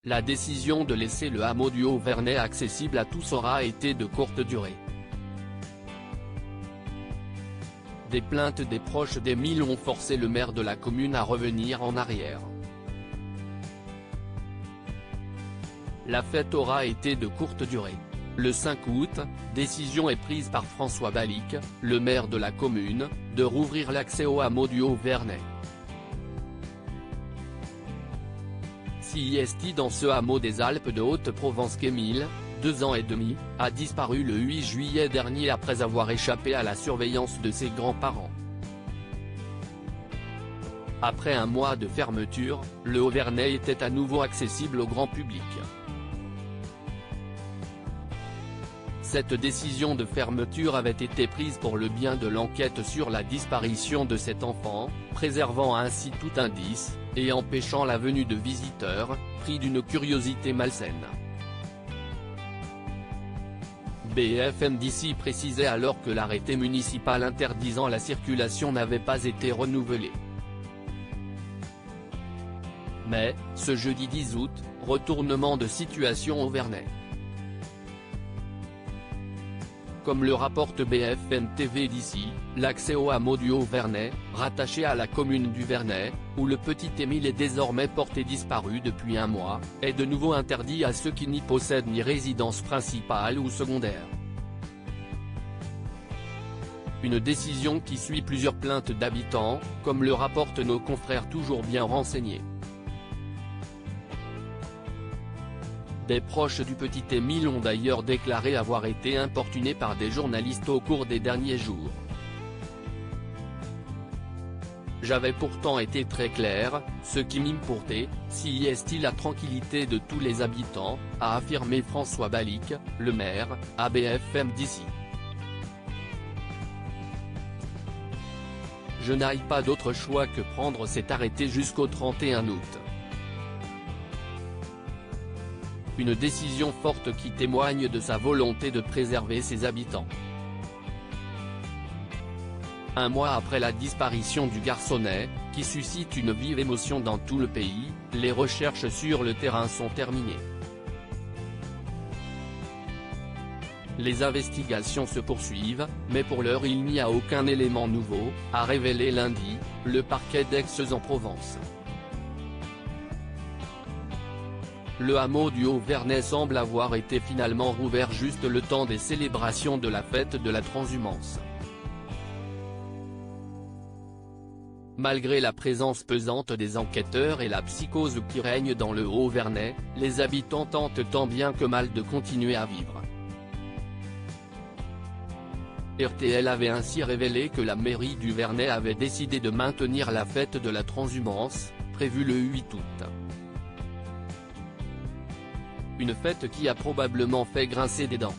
La décision de laisser le hameau du Haut-Vernay accessible à tous aura été de courte durée. Des plaintes des proches d'Émile ont forcé le maire de la commune à revenir en arrière. La fête aura été de courte durée. Le 5 août, décision est prise par François Balic, le maire de la commune, de rouvrir l'accès au hameau du Haut-Vernay. Si est dans ce hameau des Alpes de Haute-Provence qu'Émile, 2 ans et demi, a disparu le 8 juillet dernier après avoir échappé à la surveillance de ses grands-parents. Après un mois de fermeture, le Haut-Vernay était à nouveau accessible au grand public. Cette décision de fermeture avait été prise pour le bien de l'enquête sur la disparition de cet enfant, préservant ainsi tout indice, et empêchant la venue de visiteurs, pris d'une curiosité malsaine. BFM d'ici précisait alors que l'arrêté municipal interdisant la circulation n'avait pas été renouvelé. Mais, ce jeudi 10 août, retournement de situation au Vernay. Comme le rapporte BFM TV d'ici, l'accès au hameau du Haut-Vernay, rattaché à la commune du Vernay, où le petit Émile est désormais porté disparu depuis un mois, est de nouveau interdit à ceux qui n'y possèdent ni résidence principale ou secondaire. Une décision qui suit plusieurs plaintes d'habitants, comme le rapportent nos confrères toujours bien renseignés. Des proches du petit Émile ont d'ailleurs déclaré avoir été importunés par des journalistes au cours des derniers jours. J'avais pourtant été très clair, ce qui m'importait, si est la tranquillité de tous les habitants, a affirmé François Balic, le maire, à BFM d'ici. Je n'aille pas d'autre choix que prendre cet arrêté jusqu'au 31 août. Une décision forte qui témoigne de sa volonté de préserver ses habitants. Un mois après la disparition du garçonnet, qui suscite une vive émotion dans tout le pays, les recherches sur le terrain sont terminées. Les investigations se poursuivent, mais pour l'heure il n'y a aucun élément nouveau, a révélé lundi, le parquet d'Aix-en-Provence. Le hameau du Haut-Vernay semble avoir été finalement rouvert juste le temps des célébrations de la fête de la transhumance. Malgré la présence pesante des enquêteurs et la psychose qui règne dans le Haut-Vernay, les habitants tentent tant bien que mal de continuer à vivre. RTL avait ainsi révélé que la mairie du Vernay avait décidé de maintenir la fête de la transhumance, prévue le 8 août. Une fête qui a probablement fait grincer des dents.